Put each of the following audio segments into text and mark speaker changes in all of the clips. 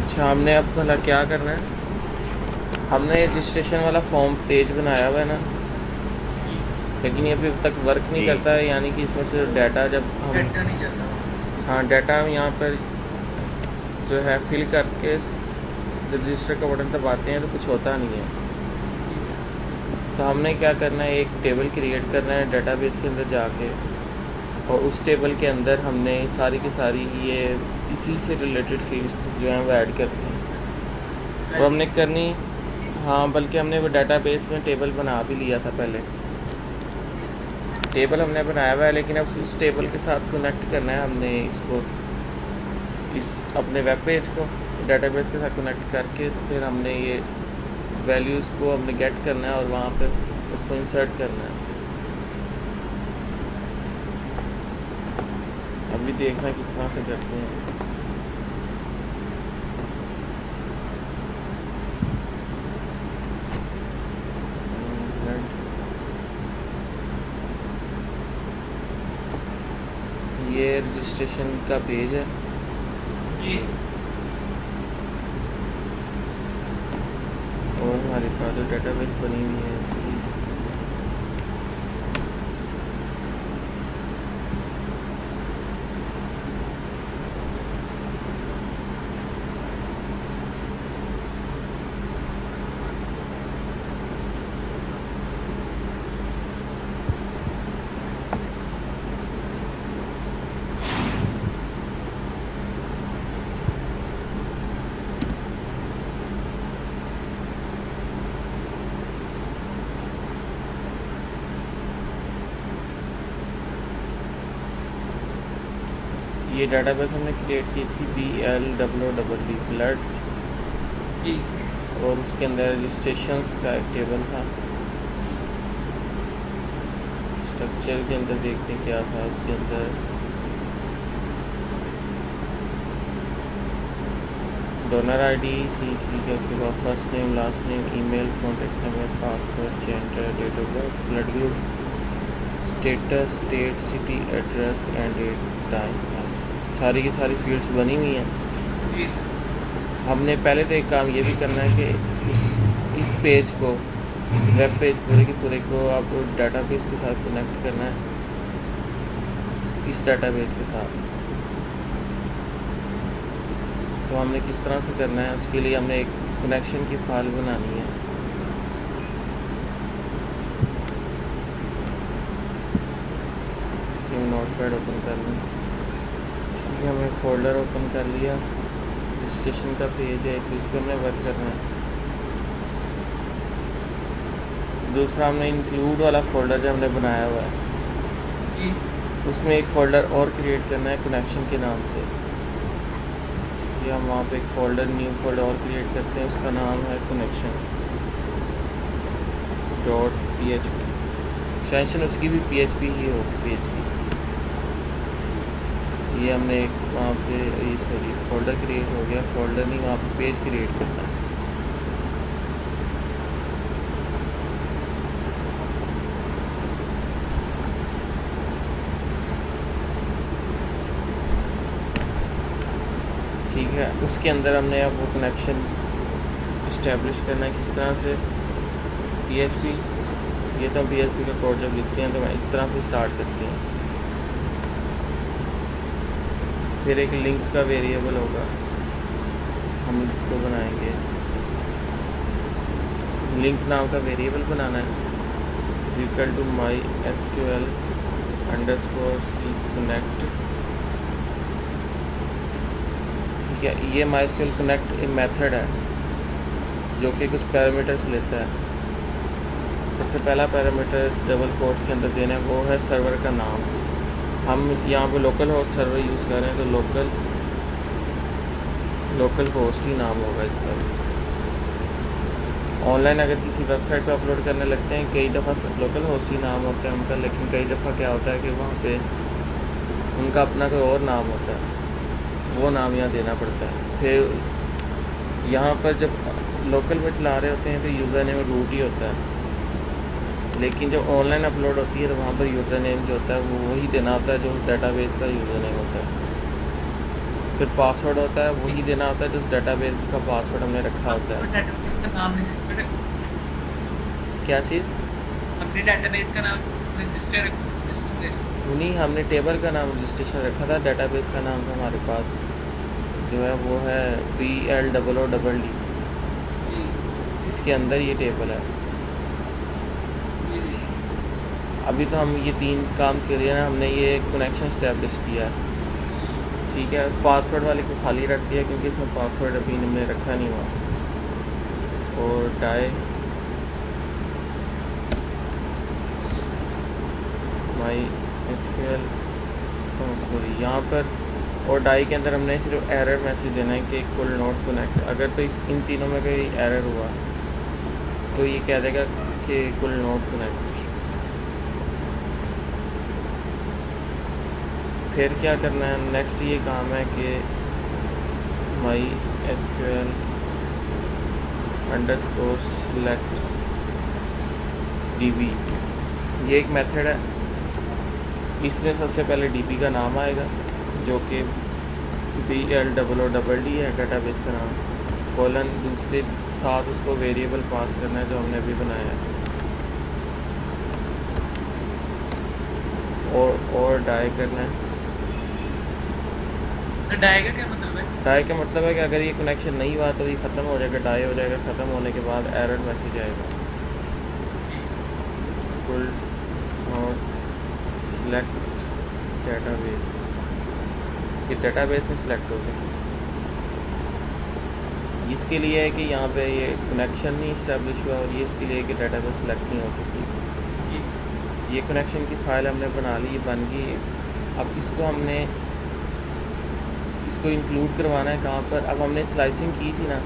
Speaker 1: अच्छा, हमने अब भला क्या करना है? हमने रजिस्ट्रेशन वाला फॉर्म पेज बनाया हुआ है ना, लेकिन ये अभी तक वर्क नहीं
Speaker 2: जी।
Speaker 1: करता है। यानी कि इसमें से डाटा जब हम
Speaker 2: डेटा नहीं जाता।
Speaker 1: हाँ डाटा हम यहाँ पर जो है फिल करके रजिस्टर का बटन दबाते हैं तो कुछ होता नहीं है। तो हमने क्या करना है, एक टेबल क्रिएट करना है डेटाबेस के अंदर जाके, और उस टेबल के अंदर हमने सारी की सारी ये इसी से रिलेटेड फील्ड्स जो हैं वो ऐड करनी है। और हमने करनी, हाँ बल्कि हमने वो डेटाबेस में टेबल बना भी लिया था पहले। टेबल हमने बनाया हुआ है, लेकिन अब उस टेबल के साथ कनेक्ट करना है हमने इसको, इस अपने वेब पेज को डेटाबेस के साथ कनेक्ट करके फिर हमने ये वैल्यूज़ को हमने गेट करना है और वहाँ पे उसको इंसर्ट करना है। अभी देखना किस तरह से करते हैं। ये रजिस्ट्रेशन का पेज है
Speaker 2: जी।
Speaker 1: और हमारे पास जो डेटाबेस बनी हुई है इसकी ये डेटाबेस हमने क्रिएट की थी BLWWD ब्लड,
Speaker 2: जी।
Speaker 1: और उसके अंदर रजिस्ट्रेशंस का एक टेबल था। स्ट्रक्चर के अंदर देखते हैं क्या था उसके अंदर। डोनर आईडी थी, ठीक है। उसके बाद first name, last name, email, contact number, password, gender, date of birth, blood group, status, state, city, address and date time, सारी की सारी फील्ड्स बनी हुई हैं।
Speaker 2: जी।
Speaker 1: हमने पहले तो एक काम ये भी करना है कि इस पेज को, इस वेब पेज पूरे के पूरे को आपको डाटाबेस के साथ कनेक्ट करना है, इस डाटाबेस के साथ। तो हमने किस तरह से करना है, उसके लिए हमने एक कनेक्शन की फाइल बनानी है। नोटपैड ओपन कर लें, ठीक है। हमने फ़ोल्डर ओपन कर लिया, रजिस्ट्रेशन का पेज है तो इस पर हमने वर्क करना है। दूसरा हमने इंक्लूड वाला फ़ोल्डर जो हमने बनाया हुआ है,
Speaker 2: जी।
Speaker 1: उसमें एक फ़ोल्डर और क्रिएट करना है कनेक्शन के नाम से। ये हम वहाँ पे एक फ़ोल्डर, न्यू फोल्डर और क्रिएट करते हैं, उसका नाम है कनेक्शन .php। एक्सटेंशन उसकी भी PHP ही हो, पेज की। ये हमने एक वहाँ पे ये सॉरी फ़ोल्डर क्रिएट हो गया, फ़ोल्डर नहीं, वहाँ पे पेज क्रिएट करना है। ठीक है, उसके अंदर हमने अब वो कनेक्शन इस्टेब्लिश करना है। किस तरह से? PHP, ये तो हम PHP का कोड जब लिखते हैं तो इस तरह से स्टार्ट करते हैं। फिर एक लिंक का वेरिएबल होगा, हम जिसको बनाएंगे, लिंक नाम का वेरिएबल बनाना है, is equal to MySQL _ connect। ठीक है, ये MySQL connect एक मेथड है जो कि कुछ पैरामीटर्स लेता है। सबसे पहला पैरामीटर डबल कोट्स के अंदर देना है, वो है सर्वर का नाम। हम यहाँ पे लोकल होस्ट सर्वर यूज़ कर रहे हैं तो लोकल होस्ट ही नाम होगा इसका। ऑनलाइन अगर किसी वेबसाइट पे अपलोड करने लगते हैं, कई दफ़ा लोकल होस्ट ही नाम होता है उनका, लेकिन कई दफ़ा क्या होता है कि वहाँ पे उनका अपना कोई और नाम होता है, वो नाम यहाँ देना पड़ता है। फिर यहाँ पर जब लोकल पे चला रहे होते हैं तो यूज़र नेम रूट ही होता है, लेकिन जब ऑनलाइन अपलोड होती है तो वहाँ पर यूज़र नेम जो होता है वो वही देना होता है जो उस डेटाबेस का यूज़र नेम होता है। फिर पासवर्ड होता है, वही देना होता है जिस डेटाबेस का पासवर्ड हमने रखा होता है।
Speaker 2: डेटाबेस का नाम रजिस्टर है,
Speaker 1: क्या चीज़?
Speaker 2: अपने डेटाबेस का नाम रजिस्टर
Speaker 1: नहीं, हमने टेबल का नाम रजिस्ट्रेशन रखा था, डेटाबेस का नाम था हमारे पास जो है वो है BLOOD। इसके अंदर ये टेबल है। अभी तो हम ये 3 काम किए ना, हमने ये कनेक्शन इस्टेब्लिश किया है, ठीक है। पासवर्ड वाले को खाली रख दिया क्योंकि इसमें पासवर्ड अभी हमने रखा नहीं हुआ। और डाई माई SQL, तो सॉरी यहाँ पर, और डाई के अंदर हमने सिर्फ एरर मैसेज देना है कि कुल नोट कनेक्ट। अगर तो इन तीनों में कोई एरर हुआ तो ये कह देगा कि कुल नोट कनेक्ट। फिर क्या करना है, नेक्स्ट ये काम है कि माई SQL _select DB, ये एक मेथड है। इसमें सबसे पहले DB का नाम आएगा जो कि BLOOD है, डेटाबेस का नाम, कॉलन, दूसरे साथ उसको वेरिएबल पास करना है जो हमने अभी बनाया है, और डाई करना है।
Speaker 2: तो डाई का क्या मतलब है?
Speaker 1: डाई का मतलब है कि अगर ये कनेक्शन नहीं हुआ तो ये ख़त्म हो जाएगा, डाई हो जाएगा। ख़त्म होने के बाद एरर मैसेज आएगा, फुल नोट सेलेक्ट डेटाबेस, कि डेटाबेस में सिलेक्ट हो सके। इसके लिए है कि यहाँ पे ये कनेक्शन नहीं इस्टेब्लिश हुआ, और ये इसके लिए कि डेटाबेस सिलेक्ट नहीं हो सकी। ये कनेक्शन की फ़ाइल हमने बना ली, बन गई। अब इसको हमने इसको इंक्लूड करवाना है कहाँ पर। अब हमने स्लाइसिंग की थी ना,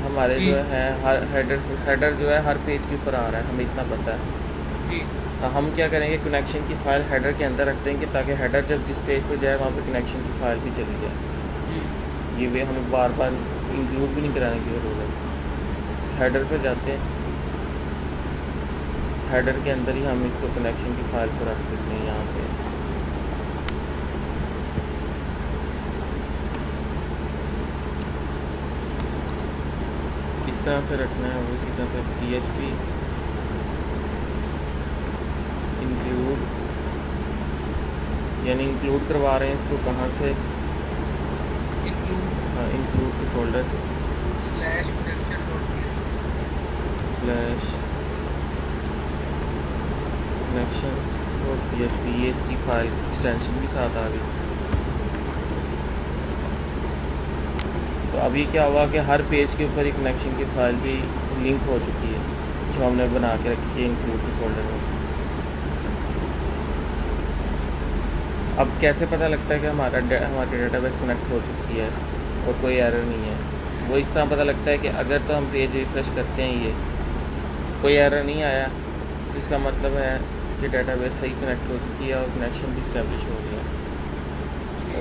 Speaker 1: हमारे जो है हर हेडर जो है हर पेज के ऊपर आ रहा है, हमें इतना पता है। तो हम क्या करेंगे, कनेक्शन की फ़ाइल हेडर के अंदर रख देंगे ताकि हेडर जब जिस पेज पर जाए वहाँ पर कनेक्शन की फ़ाइल भी चली जाए। ये वे हमें बार बार इंक्लूड भी नहीं कराने की ज़रूरत है। हेडर पर जाते हैं, हेडर के अंदर ही हम इसको कनेक्शन की फ़ाइल पर रख देते हैं। यहाँ पे किस तरह से रखना है, उसी तरह से PHP इंक्लूड, यानी इंक्लूड करवा रहे हैं इसको कहाँ से, इंक्लूड के फोल्डर से /connection.php, ये इसकी फ़ाइल एक्सटेंशन भी साथ आ गई। तो अभी क्या हुआ कि हर पेज के ऊपर ही कनेक्शन की फ़ाइल भी लिंक हो चुकी है जो हमने बना के रखी है इंक्लूड के फोल्डर में। अब कैसे पता लगता है कि हमारी डेटाबेस कनेक्ट हो चुकी है और कोई एरर नहीं है? वो इस तरह पता लगता है कि अगर तो हम पेज रिफ़्रेश करते हैं, ये कोई एरर नहीं आया, तो इसका मतलब है कि डेटाबेस सही कनेक्ट हो चुकी है और कनेक्शन भी इस्टेब्लिश हो गया।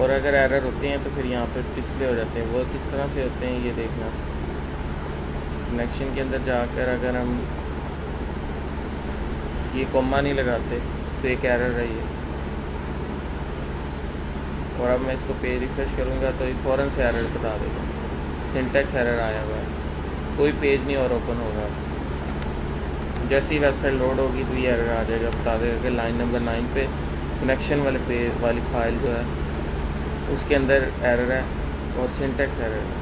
Speaker 1: और अगर एरर होते हैं तो फिर यहाँ पर डिस्प्ले हो जाते हैं। वो किस तरह से होते हैं ये देखना, कनेक्शन के अंदर जाकर अगर हम ये कॉमा नहीं लगाते तो एक एरर है ये। और अब मैं इसको पेज रिफ़्रेश करूँगा तो ये फ़ौरन से एरर बता देगा, सिंटैक्स एरर आया हुआ है, कोई पेज नहीं और ओपन होगा। जैसे ही वेबसाइट लोड होगी तो ये एरर आ जाएगा, बता देगा कि लाइन नंबर 9 पे कनेक्शन वाली फ़ाइल जो है उसके अंदर एरर है और सिंटैक्स एरर है।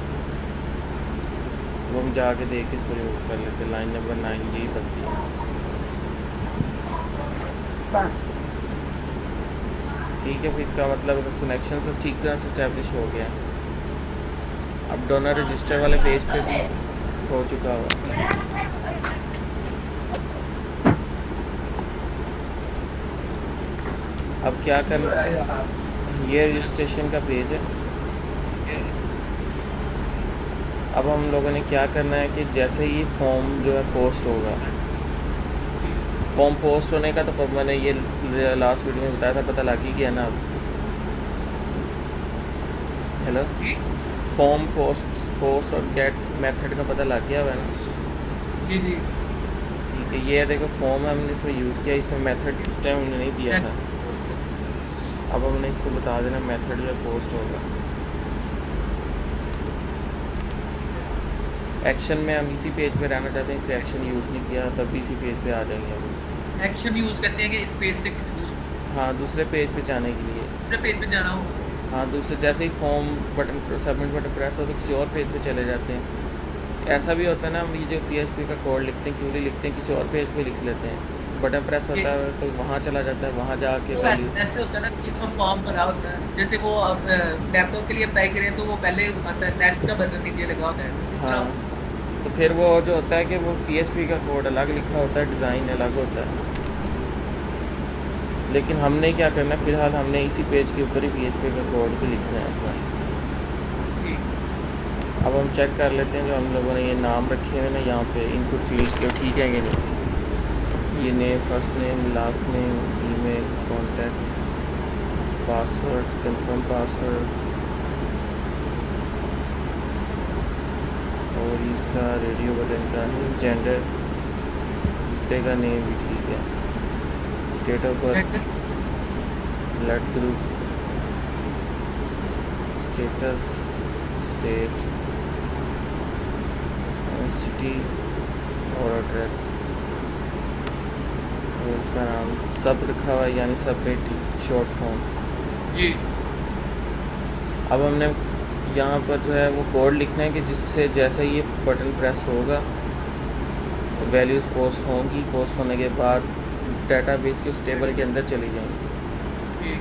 Speaker 1: वो हम जाके देख के इसको रिमूव कर लेते हैं। लाइन नंबर 9 यही बनती है, ठीक है। फिर इसका मतलब कनेक्शन सब ठीक तरह से इस्टेब्लिश हो गया। अब डोनर रजिस्टर वाले पेज पे भी हो चुका हुआ। अब क्या करना, ये रजिस्ट्रेशन का पेज है। अब हम लोगों ने क्या करना है कि जैसे ही फॉर्म जो है पोस्ट होगा, फॉर्म पोस्ट होने का तो मैंने ये लास्ट वीडियो में बताया था, पता लग ही गया ना अब। हेलो, फॉर्म पोस्ट और गेट मेथड का पता लग गया है ना?
Speaker 2: जी जी
Speaker 1: ठीक है। ये देखो फॉर्म हमने इसमें यूज़ किया, इसमें मेथड इस टाइम हमने नहीं दिया था। अब हमने इसको बता देना मेथड जो पोस्ट होगा। एक्शन में हम इसी पेज पे रहना चाहते हैं, इसलिए एक्शन यूज़ नहीं किया, तब भी इसी पेज पे आ जाएंगे हम।
Speaker 2: एक्शन यूज करते हैं कि इस पेज से किसी
Speaker 1: हाँ, दूसरे पेज पे जाने के लिए।
Speaker 2: दूसरे पेज पे जाना हो।
Speaker 1: हाँ, दूसरे जैसे ही form button submit button press हो तो किसी और पेज पे चले जाते हैं। ऐसा भी होता है ना, हम ये जो PHP का कोड लिखते हैं, क्यों लिखते हैं, किसी और पेज पे लिख लेते हैं, बटन प्रेस
Speaker 2: ये
Speaker 1: होता है तो वहाँ चला जाता है, वहाँ जाके
Speaker 2: तो
Speaker 1: वैल्यू।
Speaker 2: ऐसे होता है ना कि जब हम फॉर्म भरा होता है, जैसे वो आप लैपटॉप के लिए अप्लाई करें तो वो पहले आता है, नेक्स्ट का बटन नीचे लगा होता है, इस
Speaker 1: हाँ,
Speaker 2: तरह।
Speaker 1: तो फिर वो जो होता है कि वो PHP का कोड अलग लिखा होता है, डिज़ाइन अलग होता है। लेकिन हमने क्या करना है, फ़िलहाल हमने इसी पेज के ऊपर ही PHP का कोड भी लिखना है अपना।
Speaker 2: ठीक।
Speaker 1: अब हम चेक कर लेते हैं जो हम लोगों ने ये नाम रखे हुए ना यहाँ पे इनपुट फील्ड्स के, ठीक है कि नहीं। ये name, first name, last name, email, contact, password, confirm password, और इसका रेडियो बटन का नेम, जेंडर, दूसरे का नेम भी ठीक है, date of birth, blood group, status, state, city और एड्रेस, और इसका नाम सब रखा हुआ है, यानी सबमिट शॉर्ट फॉर्म।
Speaker 2: जी।
Speaker 1: अब हमने यहाँ पर जो है वो कोड लिखना है कि जिससे जैसे ही ये बटन प्रेस होगा वैल्यूज़ पोस्ट होंगी, पोस्ट होने के बाद डेटाबेस के उस टेबल के अंदर चली जाएंगी।
Speaker 2: ठीक।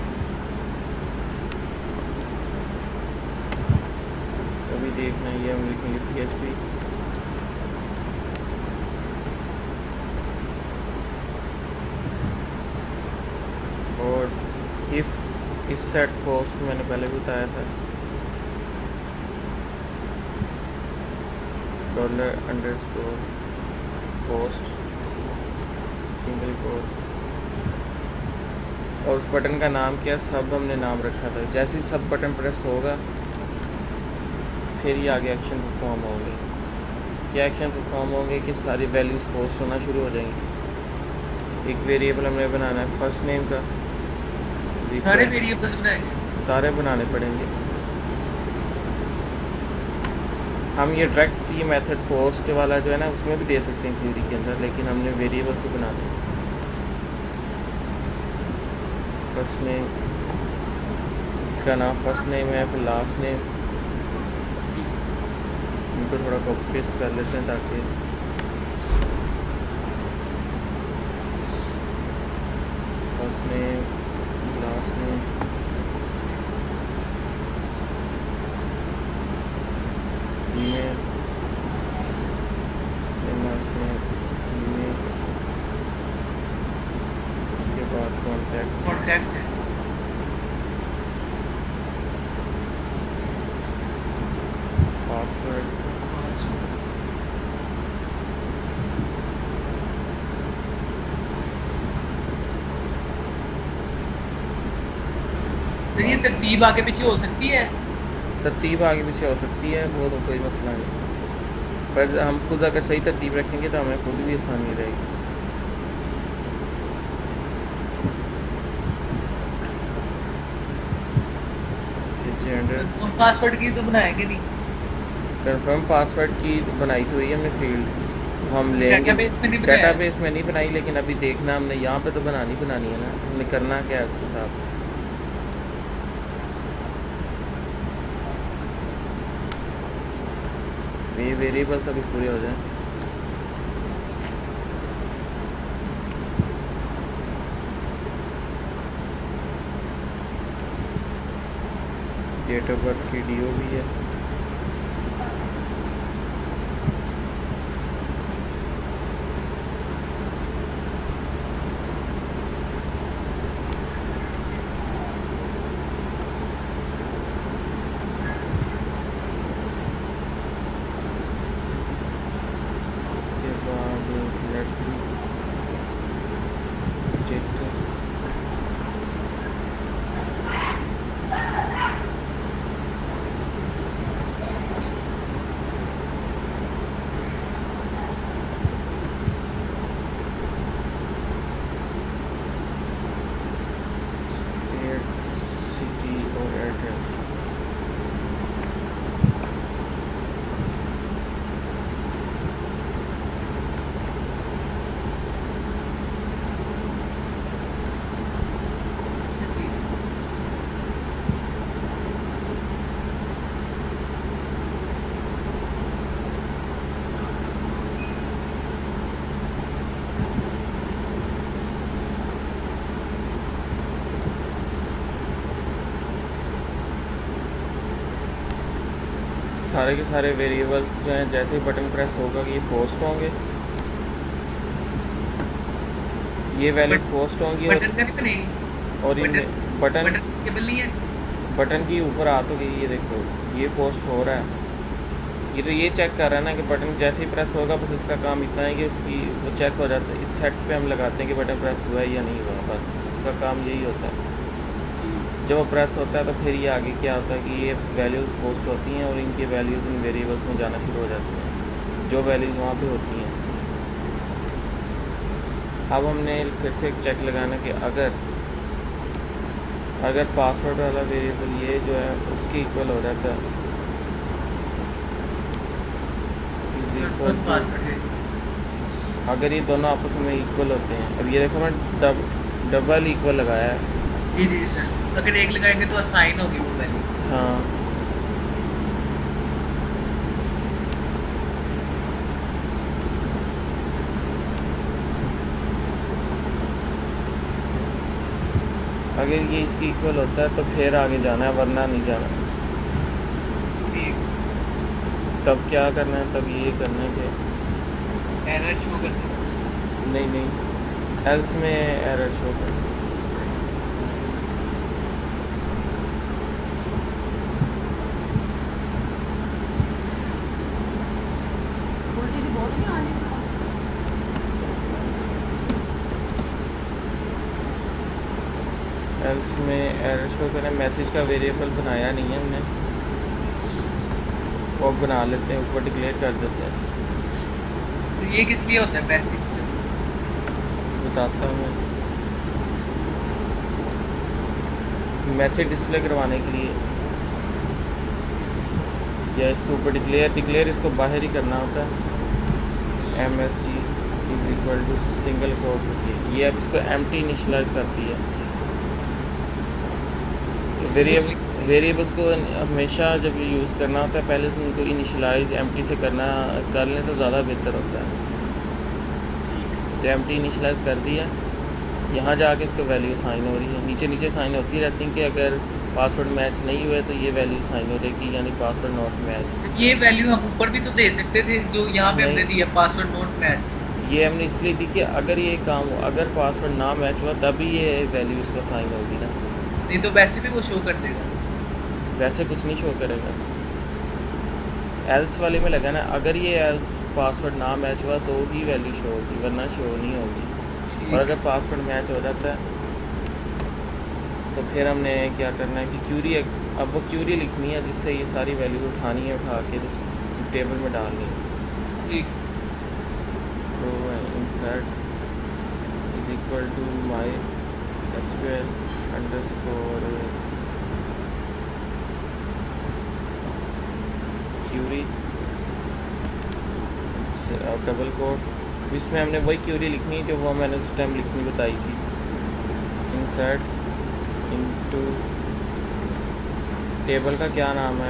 Speaker 1: अभी देखना, ये हम लिखेंगे PHP और इफ़ इस सेट पोस्ट मैंने पहले भी बताया था, $_ पोस्ट सिंगल पोस्ट, और उस बटन का नाम क्या, सब हमने नाम रखा था। जैसे ही सब बटन प्रेस होगा फिर ये आगे एक्शन परफॉर्म होंगे। क्या एक्शन परफॉर्म होंगे कि सारी वैल्यूज़ पोस्ट होना शुरू हो जाएंगी। एक वेरिएबल हमने बनाना है फर्स्ट नेम का,
Speaker 2: सारे वेरिएबल्स बनाएंगे।
Speaker 1: सारे बनाने पड़ेंगे। हम ये डायरेक्ट ये मेथड पोस्ट वाला जो है ना उसमें भी दे सकते हैं क्वेरी के अंदर, लेकिन हमने वेरिएबल से बनाना है। फर्स्ट नेम, इसका नाम फर्स्ट नेम है, फिर लास्ट नेम, इनको थोड़ा कॉपी पेस्ट कर लेते हैं ताकि first name, last name, email, last name, email, उसके बाद कॉन्टैक्ट,
Speaker 2: कॉन्टैक्ट है।
Speaker 1: पासवर्ड,
Speaker 2: सर ये तरतीब आगे पीछे हो सकती है।
Speaker 1: तरतीब आगे पीछे हो सकती है, वो तो कोई मसला नहीं, पर हम खुद अगर सही तरतीब रखेंगे तो हमें खुद भी आसानी रहेगी। जेंडर,
Speaker 2: पासवर्ड की तो बनाएंगे नहीं।
Speaker 1: कंफर्म पासवर्ड की बनाई तो हुई है हमने फील्ड, हम लेंगे
Speaker 2: डेटाबेस में नहीं बनाया।
Speaker 1: डेटाबेस में नहीं बनाई, लेकिन अभी देखना हमने यहाँ पे तो बनानी है ना, हमने करना क्या है उसके साथ। ये वेरिएबल्स अभी पूरे हो जाएं। डेट ऑफ बर्थ की DO भी है। उसके बाद ब्लड ग्रुप, स्टेटस, सारे के सारे वेरिएबल्स जो हैं जैसे ही बटन प्रेस होगा कि ये पोस्ट होंगे, ये वैल्यूज पोस्ट होंगी
Speaker 2: बटन का नहीं, नहीं
Speaker 1: और
Speaker 2: बटन
Speaker 1: इनमें बटन
Speaker 2: बटन केबल नहीं है।
Speaker 1: बटन की ऊपर आ तो गई, ये देखो ये पोस्ट हो रहा है। ये तो ये चेक कर रहा है ना कि बटन जैसे ही प्रेस होगा, बस इसका काम इतना है कि उसकी वो चेक हो जाता है। इस सेट पे हम लगाते हैं कि बटन प्रेस हुआ है या नहीं हुआ, बस उसका काम यही होता है। जब वो प्रेस होता है तो फिर ये आगे क्या होता है कि ये वैल्यूज़ पोस्ट होती हैं और इनकी वैल्यूज़ इन वेरिएबल्स में जाना शुरू हो जाती हैं, जो वैल्यूज़ वहाँ पे होती हैं। अब हमने फिर से एक चेक लगाना कि अगर पासवर्ड वाला वेरिएबल ये जो है उसके इक्वल हो जाता है, इज इक्वल टू,
Speaker 2: पासवर्ड है।
Speaker 1: अगर ये दोनों आपस में इक्वल होते हैं। अब ये देखो मैं डबल इक्वल लगाया है।
Speaker 2: जी जी सर, अगर एक लगाएंगे तो असाइन होगी वो वैल्यू।
Speaker 1: हाँ, अगर ये इसकी इक्वल होता है तो फिर आगे जाना है, वरना नहीं जाना। तब क्या करना है, तब ये करना है कि
Speaker 2: एरर शो करते
Speaker 1: नहीं एल्स में एरर शो कर। एल्स में एरर शो करें, मैसेज का वेरिएबल बनाया नहीं है हमने, वो अब बना लेते हैं, ऊपर डिक्लेयर कर देते हैं।
Speaker 2: तो ये किस लिए होता है पैसे?
Speaker 1: बताता हूँ मैं, मैसेज डिस्प्ले करवाने के लिए, या इसके ऊपर डिक्लेयर इसको बाहर ही करना होता है। MSG is equal to single quotes होती है, ये अब इसको एम्प्टी इनिशियलाइज करती है। वेरिएबल्स को हमेशा जब ये यूज़ करना होता है, पहले तो उनको इनिशियलाइज एम्प्टी से कर लें तो ज़्यादा बेहतर होता है। तो एम्प्टी इनिशियलाइज कर दिया, यहाँ जाके इसको वैल्यू साइन हो रही है, नीचे साइन होती रहती है कि अगर पासवर्ड मैच नहीं हुए तो ये वैल्यू साइन हो जाएगी, यानी पासवर्ड नॉट मैच।
Speaker 2: ये वैल्यू हम ऊपर भी तो दे सकते थे जो यहाँ पे हमने दी है, पासवर्ड नॉट मैच।
Speaker 1: ये हमने इसलिए दी कि अगर ये काम हो, अगर पासवर्ड ना मैच हुआ तभी ये वैल्यू इसको साइन होगी ना,
Speaker 2: नहीं तो वैसे भी वो शो कर देगा।
Speaker 1: वैसे कुछ नहीं शो करेगा। एल्स वाले में लगा ना, अगर ये एल्स पासवर्ड ना मैच हुआ तो ही वैल्यू शो होगी, वरना शो नहीं होगी। और अगर पासवर्ड मैच हो जाता है तो फिर हमने क्या करना है कि क्यूरी, अब वो क्यूरी लिखनी है जिससे ये सारी वैल्यू उठानी है, उठा के टेबल में डालनी है।
Speaker 2: ठीक,
Speaker 1: तो insert is equal to my SQL underscore query double quotes, इसमें हमने वही क्यूरी लिखनी है जो वो मैंने उस टाइम लिखनी बताई थी। इंसर्ट इनटू, टेबल का क्या नाम है,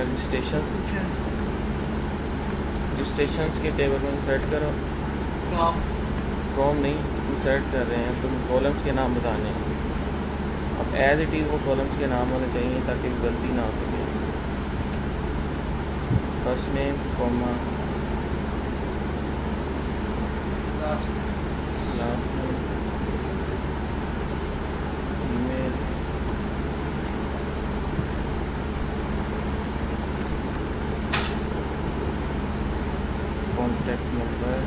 Speaker 1: रजिस्ट्रेशंस के टेबल में इंसर्ट करो। फ्रॉम नहीं, इंसर्ट कर रहे हैं तो कॉलम्स के नाम बताने हैं। अब एज इट इज़ वो कॉलम्स के नाम होने चाहिए ताकि गलती ना हो सके। First name comma last name, email, contact number,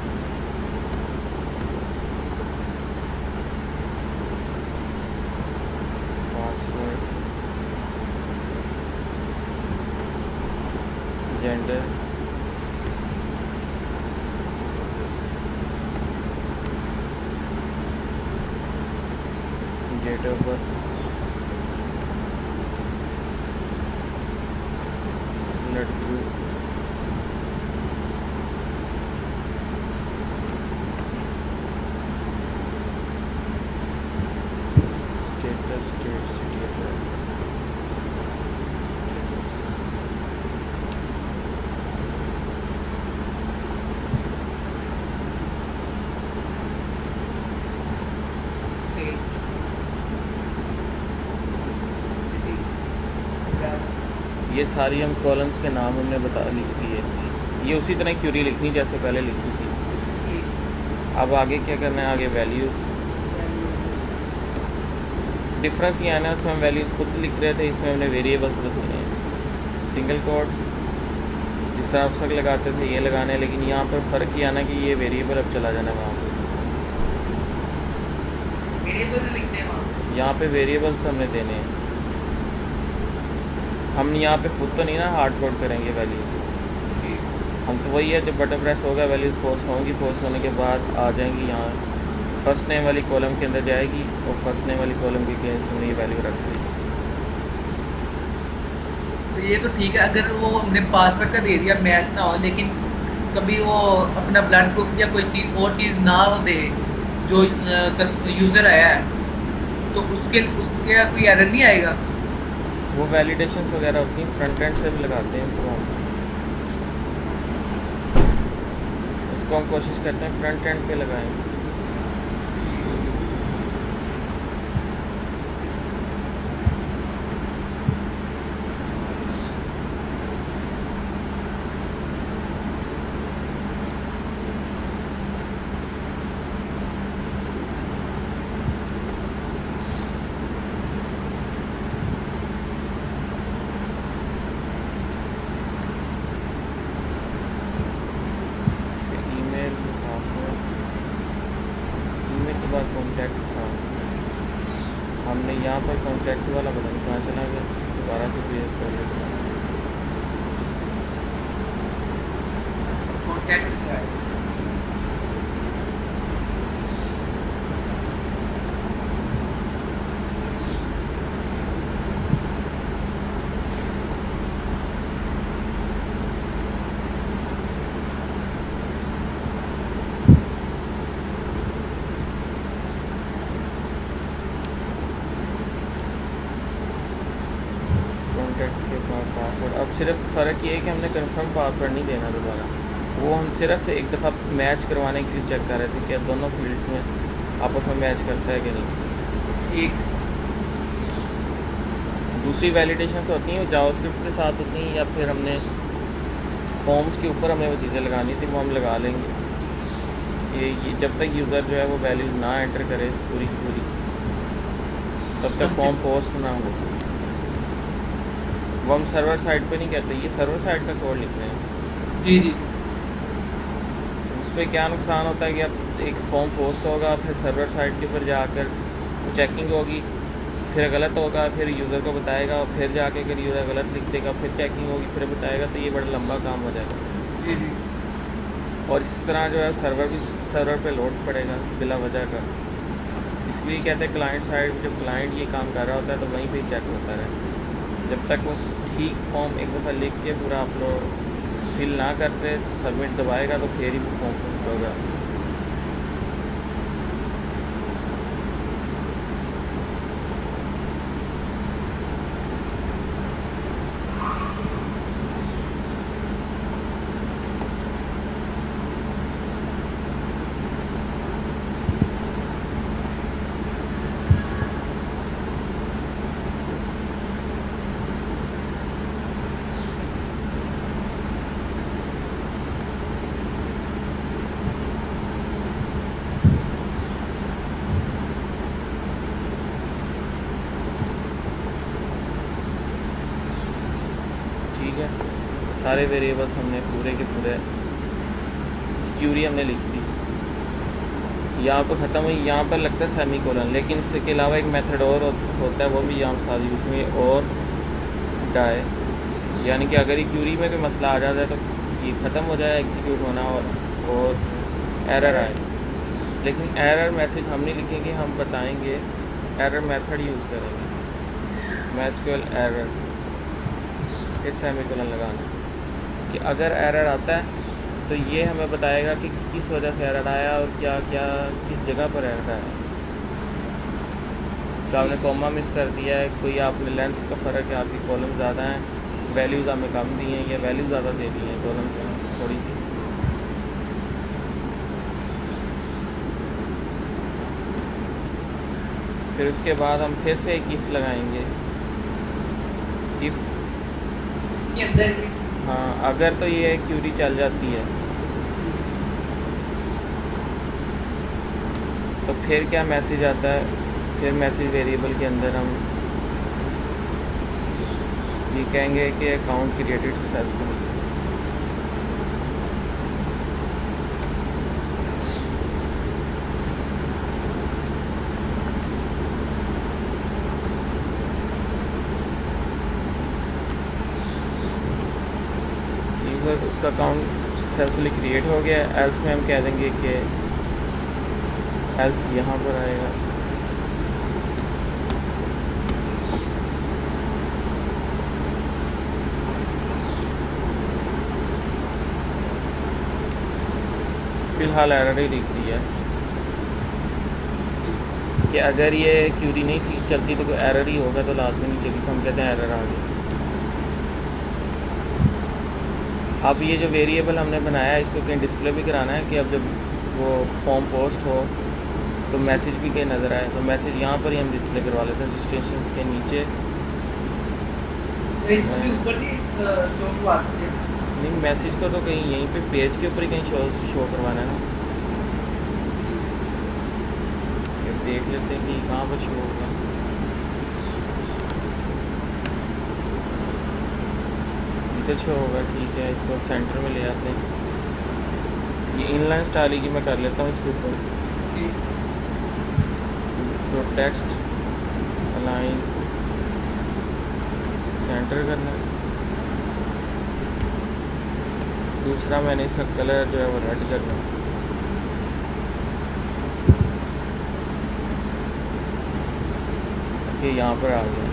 Speaker 1: password, gender, date of birth, blood group, status, state, city, address. ये सारी हम कॉलम्स के नाम हमने लिख दिए। ये उसी तरह क्यूरी लिखनी जैसे पहले लिखी थी।
Speaker 2: ठीक।
Speaker 1: अब आगे क्या करना है, आगे वैल्यूज़। डिफरेंस ये आना है, उसमें हम वैल्यूज़ खुद लिख रहे थे, इसमें हमने वेरिएबल्स रखने हैं। सिंगल कोट्स जिस तरह अब तक लगाते थे ये लगाने हैं, लेकिन यहाँ पर फ़र्क ये आना कि ये वेरिएबल अब चला जाना वहाँ पर।
Speaker 2: वेरिएबल्स लिखते हैं वहाँ।
Speaker 1: यहाँ पे वेरिएबल्स हमने देने हैं। हम यहाँ पे खुद तो नहीं ना हार्ड कोड करेंगे वैल्यूज़, हम तो वही है जब बटन प्रेस होगा वैल्यूज़ पोस्ट होंगी, पोस्ट होने के बाद आ जाएंगी यहाँ फर्स्ट नेम वाली कॉलम के अंदर जाएगी और फर्स्ट नेम वाली कॉलम के अगेंस्ट हमने ये वैल्यू रख दी।
Speaker 2: तो ये तो ठीक है, अगर वो हमने पासवर्ड का दे दिया मैच ना हो, लेकिन कभी वो अपना ब्लड ग्रुप या कोई चीज़ और चीज़ ना हो दे जो यूज़र आया है, तो उसके उसके कोई एरर नहीं आएगा।
Speaker 1: वो वैलिडेशंस वगैरह होती हैं, फ्रंट एंड से भी लगाते हैं इसको हम कोशिश करते हैं फ्रंट एंड पे लगाएं। कॉन्टैक्ट था, हमने यहाँ पर कॉन्टैक्ट वाला बटन कहाँ चला गया, दोबारा से क्लियर कर लेते हैं।
Speaker 2: कॉन्टैक्ट है।
Speaker 1: के बाद पासवर्ड, अब सिर्फ फ़र्क ये है कि हमने कंफर्म पासवर्ड नहीं देना दोबारा, वो हम सिर्फ एक दफ़ा मैच करवाने के लिए चेक कर रहे थे कि दोनों फील्ड्स में आपस में मैच करता है कि नहीं।
Speaker 2: एक
Speaker 1: दूसरी वैलिडेशंस होती हैं वो जावास्क्रिप्ट के साथ होती हैं, या फिर हमने फॉर्म्स के ऊपर हमें वो चीज़ें लगानी थी वो हम लगा लेंगे। ये जब तक यूज़र जो है वो वैल्यूज़ ना एंटर करे पूरी तब तक फॉर्म पोस्ट ना हो। वो हम सर्वर साइड पे नहीं कहते, ये सर्वर साइड का कोड लिख रहे हैं।
Speaker 2: जी जी।
Speaker 1: उस पर क्या नुकसान होता है कि अब एक फॉर्म पोस्ट होगा, फिर सर्वर साइड के ऊपर जाकर चेकिंग होगी, फिर गलत होगा, फिर यूज़र को बताएगा, और फिर जाके अगर यूज़र गलत लिख देगा फिर चेकिंग होगी, फिर बताएगा, तो ये बड़ा लंबा काम हो जाएगा।
Speaker 2: जी जी।
Speaker 1: और इस तरह जो है सर्वर पे लोड पड़ेगा बिला वजह का। इसलिए कहते हैं क्लाइंट साइड, जब क्लाइंट ये काम कर रहा होता है तो वहीं पे ही चेक होता रहे, जब तक वो ठीक फॉर्म एक दफ़ा लिख के पूरा आप लोग फिल ना करते सबमिट दबाएगा तो फिर ही वो फॉर्म पोस्ट होगा। ठीक है, सारे वेरिएबल्स हमने पूरे के पूरे क्यूरी हमने लिख दी, यहाँ पर ख़त्म हुई। यहाँ पर लगता है सेमी कोलन, लेकिन इसके अलावा एक मेथड और होता है, वो भी यहाँ साथ ही उसमें और डाए, यानी कि अगर ये क्यूरी में कोई मसला आ जाता है तो ये ख़त्म हो जाए एग्जीक्यूट होना और एरर आए। लेकिन एरर मैसेज हम नहीं लिखेंगे, हम बताएंगे एरर मेथड यूज़ करेंगे, MySQL एरर, फिर सेमीकोलन लगाना कि अगर एरर आता है तो ये हमें बताएगा कि किस वजह से एरर आया और क्या क्या किस जगह पर एरर आया। तो आपने कॉमा मिस कर दिया है, कोई आपने लेंथ का फ़र्क है, आपकी कॉलम ज़्यादा हैं, वैल्यूज़ आपने कम दी हैं या वैल्यू ज़्यादा दे दी हैं कॉलम थोड़ी सी। फिर उसके बाद हम फिर से एक इफ़ लगाएंगे, इफ़
Speaker 2: के अंदर भी।
Speaker 1: हाँ, अगर तो ये क्यूरी चल जाती है तो फिर क्या मैसेज आता है, फिर मैसेज वेरिएबल के अंदर हम ये कहेंगे कि अकाउंट क्रिएटेड सक्सेसफुल। उसका अकाउंट सक्सेसफुली क्रिएट हो गया। एल्स में हम कह देंगे कि एल्स यहाँ पर आएगा। फ़िलहाल एरर ही लिख दिया कि अगर ये क्यूरी नहीं थी चलती तो कोई एरर ही होगा, तो लाजमी नहीं चली, तो हम कहते हैं एरर आ गया। अब ये जो वेरिएबल हमने बनाया है इसको कहीं डिस्प्ले भी कराना है कि अब जब वो फॉर्म पोस्ट हो तो मैसेज भी कहीं नज़र आए, तो मैसेज यहाँ पर ही हम डिस्प्ले करवा लेते हैं रजिस्ट्रेशन के नीचे।
Speaker 2: तो इसको भी ऊपर नहीं शो करवा सकते?
Speaker 1: नहीं, मैसेज को तो कहीं यहीं पे पेज के ऊपर ही कहीं शो करवाना है ना। फिर देख लेते हैं कि कहाँ पर शो होगा। इधर शो होगा, ठीक है। इसको सेंटर में ले आते हैं। ये इनलाइन स्टाइल की मैं कर लेता हूँ इसके ऊपर। तो टेक्स्ट अलाइन सेंटर करना है। दूसरा मैंने इसका कलर जो है वो रेड करना है। ये यहाँ पर आ गया।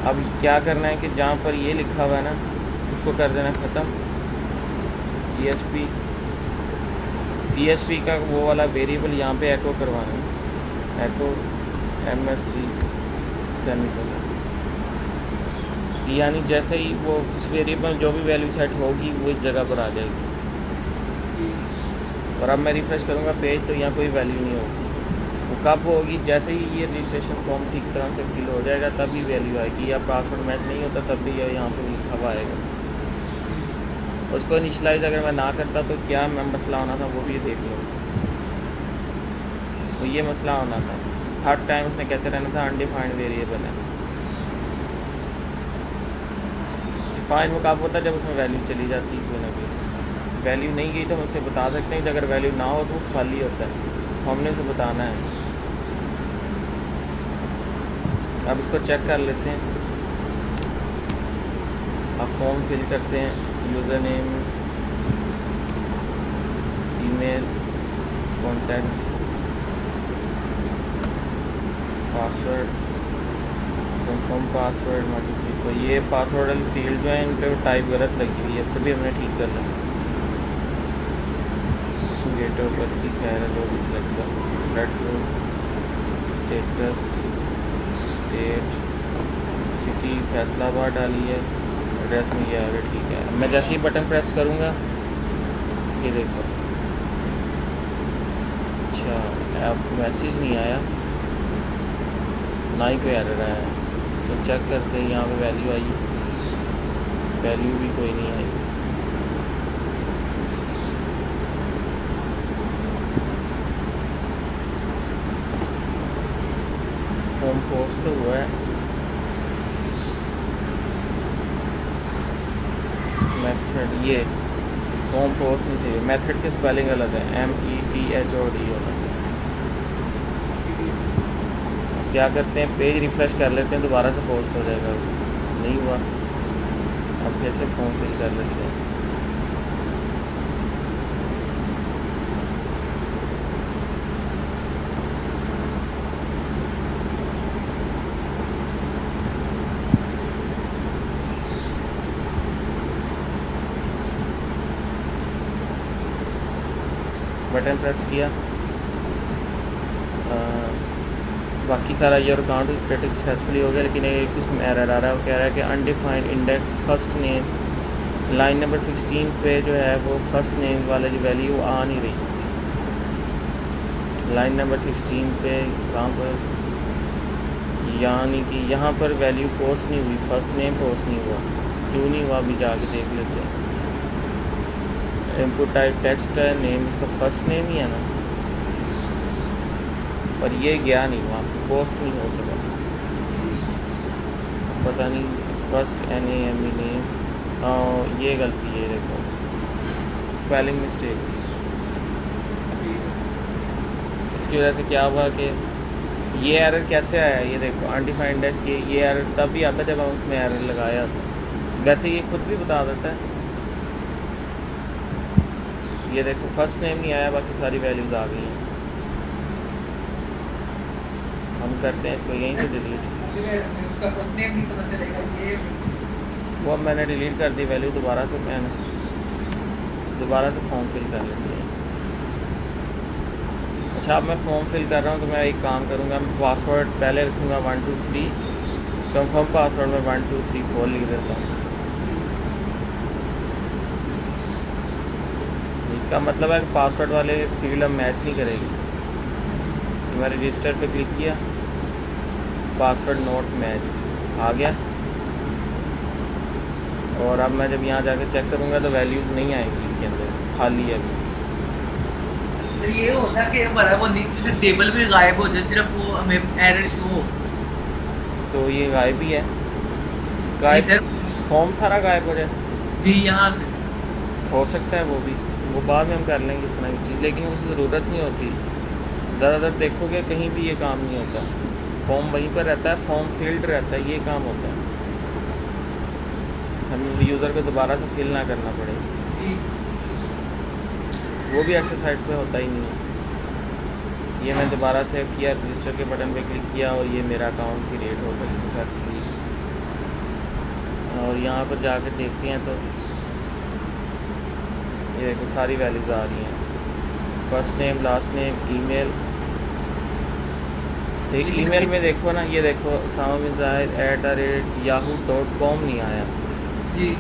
Speaker 1: अब क्या करना है कि जहाँ पर ये लिखा हुआ है ना इसको कर देना ख़त्म। ESP का वो वाला वेरिएबल यहाँ पे एको करवाना है, एको MSG सेमीकोलन। यानी जैसे ही वो इस वेरिएबल जो भी वैल्यू सेट होगी वो इस जगह पर आ जाएगी। और अब मैं रिफ़्रेश करूँगा पेज तो यहाँ कोई वैल्यू नहीं होगी। वो कब होगी, जैसे ही ये रजिस्ट्रेशन फॉर्म ठीक तरह से फिल हो जाएगा तभी वैल्यू आएगी। या पासवर्ड मैच नहीं होता तब भी यहाँ पे लिखा हुआ आएगा। उसको इनिशलाइज अगर मैं ना करता तो क्या मैं मसला होना था वो भी देख लो। तो ये मसला होना था, हर टाइम उसने कहते रहना था अनडिफाइंड वेरिएबल है। डिफाइन वो कब होता है जब उसमें वैल्यू चली जाती है कोई ना कोई। वैल्यू नहीं गई तो हम उसे बता सकते हैं कि अगर वैल्यू ना हो तो वो खाली होता है, तो हमने उसे बताना है। अब इसको चेक कर लेते हैं। अब फॉर्म फिल करते हैं, user name, email, content, password, confirm password 123। ये पासवर्ड वाली फील्ड जो है इन पर टाइप गलत लगी हुई है, सभी हमने ठीक कर लिया। डेट ऑफ बर्थ की खैर है जो भी सिलेक्ट कर, blood group, status, state, city Faisalabad डाली है, एड्रेस में ये आ गया, ठीक है। मैं जैसे ही बटन प्रेस करूँगा ये देखो, अच्छा अब मैसेज नहीं आया ना ही कोई एरर आया। तो चेक करते हैं यहाँ पे वैल्यू आई, वैल्यू भी कोई नहीं आई। फॉर्म पोस्ट तो हुआ है, मेथड ये फॉर्म पोस्ट नहीं सही है, मेथड की स्पेलिंग अलग है, METHOD होना। क्या करते हैं पेज रिफ़्रेश कर लेते हैं, दोबारा से पोस्ट हो जाएगा। नहीं हुआ, अब फिर से फॉर्म फिल कर लेते हैं। बटन प्रेस किया, बाकी सारा योर अकाउंट क्रिएटेड सक्सेसफुली हो गया, लेकिन एक उसमें एरर आ रहा है। वो कह रहा है कि undefined index first name, line number 16 पे जो है वो फर्स्ट नेम वाले जो वैल्यू आ नहीं रही। लाइन नंबर 16 पे कहाँ पर यानी कि यहाँ पर वैल्यू पोस्ट नहीं हुई, फर्स्ट नेम पोस्ट नहीं हुआ, क्यों नहीं हुआ अभी जाके देख लेते हैं। इनपुट टाइप टेक्स्ट है, नेम इसका फर्स्ट नेम ही है ना, पर ये गया नहीं वहाँ पे, पोस्ट नहीं हो सका, पता नहीं। फर्स्ट NAME नेम, ये गलती है, देखो स्पेलिंग मिस्टेक थी। इसकी वजह से क्या हुआ कि ये एरर कैसे आया, ये देखो अनडिफाइंड है, ये एरर तब भी आता जब हम उसमें एरर लगाया था। वैसे ये खुद भी बता देता है। ये देखो फर्स्ट नेम नहीं आया, बाकी सारी वैल्यूज़ आ गई हैं। हम करते हैं इसको यहीं से डिलीट।
Speaker 2: उसका फर्स्ट नेम नहीं पता चलेगा ये।
Speaker 1: वो अब मैंने डिलीट कर दी वैल्यू, दोबारा से फॉर्म फिल कर लेते हैं। अच्छा, अब मैं फॉर्म फिल कर रहा हूँ तो मैं एक काम करूँगा, मैं पासवर्ड पहले रखूँगा 1 2 3, कंफर्म पासवर्ड में 1 2 3 4 लिख देता हूँ। इसका मतलब है कि पासवर्ड वाले फील्ड अब मैच नहीं करेगी। तो मैं रजिस्टर पे क्लिक किया, पासवर्ड नॉट मैच्ड आ गया, और अब मैं जब यहाँ जाकर चेक करूँगा तो वैल्यूज़ नहीं आएंगी इसके अंदर, खाली है अभी।
Speaker 2: सर ये होता है कि हमारा वो नीचे से टेबल भी गायब हो जाए, सिर्फ वो हमें एरर शो हो।
Speaker 1: तो ये गायब ही है,
Speaker 2: जी
Speaker 1: गायब
Speaker 2: सर।
Speaker 1: फॉर्म सारा गायब हो जाए,
Speaker 2: जी यहाँ
Speaker 1: हो सकता है वो भी, वो बाद में हम कर लेंगे इस तरह की चीज़, लेकिन उसकी ज़रूरत नहीं होती। ज़्यादातर देखोगे कहीं भी ये काम नहीं होता, फॉर्म वहीं पर रहता है, फॉर्म फील्ड रहता है, ये काम होता है। हम यूज़र को दोबारा से फिल ना करना पड़े, वो भी अक्सर साइट्स पे होता ही नहीं है। ये मैं दोबारा से किया, रजिस्टर के बटन पे क्लिक किया और ये मेरा अकाउंट क्रिएट हो गया सक्सेसफुली। और यहाँ पर जाकर देखते हैं तो ये देखो सारी वैल्यूज़ आ रही हैं, first name, last name, email. Email में देखो ना, ये देखो samizahid@yahoo.com नहीं आया।
Speaker 2: जी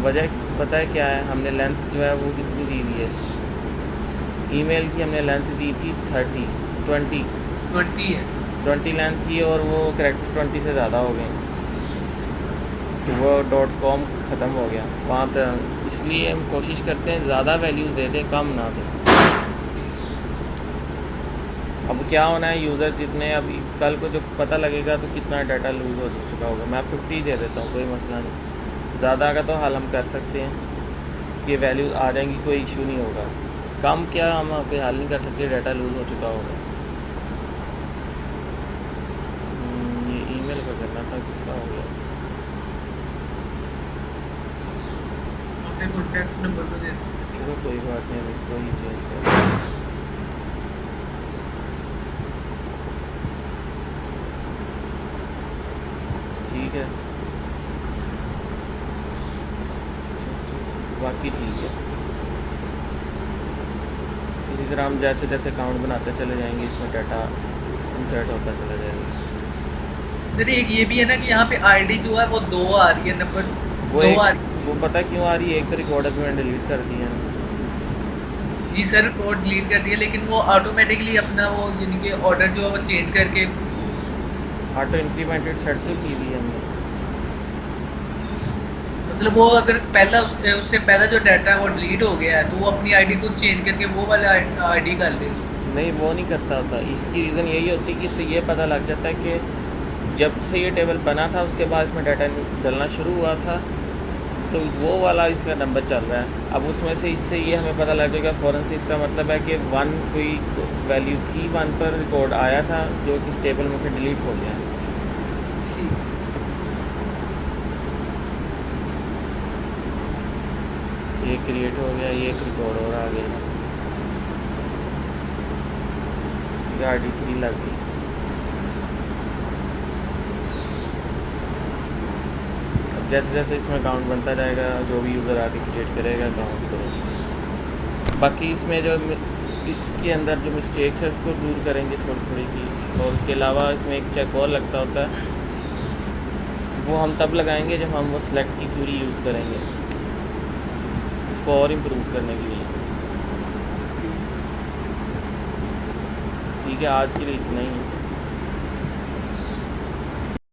Speaker 1: वजह पता है क्या है, हमने लेंथ जो है वो कितनी दी हुई है इसकी, ईमेल की हमने लेंथ दी थी
Speaker 2: 20 है।
Speaker 1: 20 लेंथ थी, और वो करेक्टर 20 से ज़्यादा हो गए, तो वो .com ख़त्म हो गया वहाँ पर। इसलिए हम कोशिश करते हैं ज़्यादा वैल्यूज़ दे दें, कम ना दें। अब क्या होना है, यूज़र जितने अभी कल को जो पता लगेगा तो कितना डाटा लूज़ हो चुका होगा। मैं 50 दे देता हूँ, कोई मसला नहीं। ज़्यादा का तो हल हम कर सकते हैं कि वैल्यू आ जाएंगी, कोई इशू नहीं होगा। कम क्या हम कोई हल नहीं कर सकते, डाटा लूज़ हो चुका होगा। ये ईमेल का करना था, किसका हो गया?
Speaker 2: अपने कॉन्टैक्ट नंबर को दे।
Speaker 1: चलो कोई बात नहीं, हम इसको ही चेंज कर देते हैं। ठीक है, बाकी ठीक है। इसी तरह हम जैसे जैसे अकाउंट बनाते चले जाएंगे, इसमें डाटा इंसर्ट होता चला जाएगा।
Speaker 2: सर एक ये भी है ना कि यहाँ पे आईडी जो है वो 2 आ रही है, नंबर
Speaker 1: वो
Speaker 2: 2
Speaker 1: एक
Speaker 2: आ रही है।
Speaker 1: वो पता क्यों आ रही है, एक तो रिकॉर्डर भी मैंने डिलीट कर दिया है।
Speaker 2: जी सर कोड डिलीट कर दिया, लेकिन वो ऑटोमेटिकली अपना वो यानी कि ऑर्डर जो है वो चेंज करके
Speaker 1: ऑटो इंक्रीमेंटेड सेट जो की हुई है हमने।
Speaker 2: मतलब वो अगर पहला उससे पहला जो डाटा है वो डिलीट हो गया है तो वो अपनी आईडी को चेंज करके वो वाला आईडी कर ले।
Speaker 1: नहीं, वो नहीं करता होता। इसकी रीज़न यही होती है कि इससे ये पता लग जाता है कि जब से ये टेबल बना था उसके बाद इसमें डाटा डलना शुरू हुआ था, तो वो वाला इसका नंबर चल रहा है। अब उसमें से इससे ये हमें पता लग जाएगा फ़ौरन से, इसका मतलब है कि 1 कोई वैल्यू थी, 1 पर रिकॉर्ड आया था जो कि इस टेबल में से डिलीट हो गया है। ये क्रिएट हो गया, ये एक रिकॉर्ड और आ गया इसमें, गाड़ी 3 लग गई। अब जैसे जैसे इसमें अकाउंट बनता जाएगा, जो भी यूज़र आके क्रिएट करेगा अकाउंट, तो बाकी इसमें जो इसके अंदर जो मिस्टेक्स है उसको दूर करेंगे थोड़ी थोड़ी की। और उसके अलावा इसमें एक चेक और लगता होता है, वो हम तब लगाएंगे जब हम वो सिलेक्ट की क्यूरी यूज़ करेंगे इसको और इम्प्रूव करने के लिए। ठीक है, आज के लिए इतना ही है।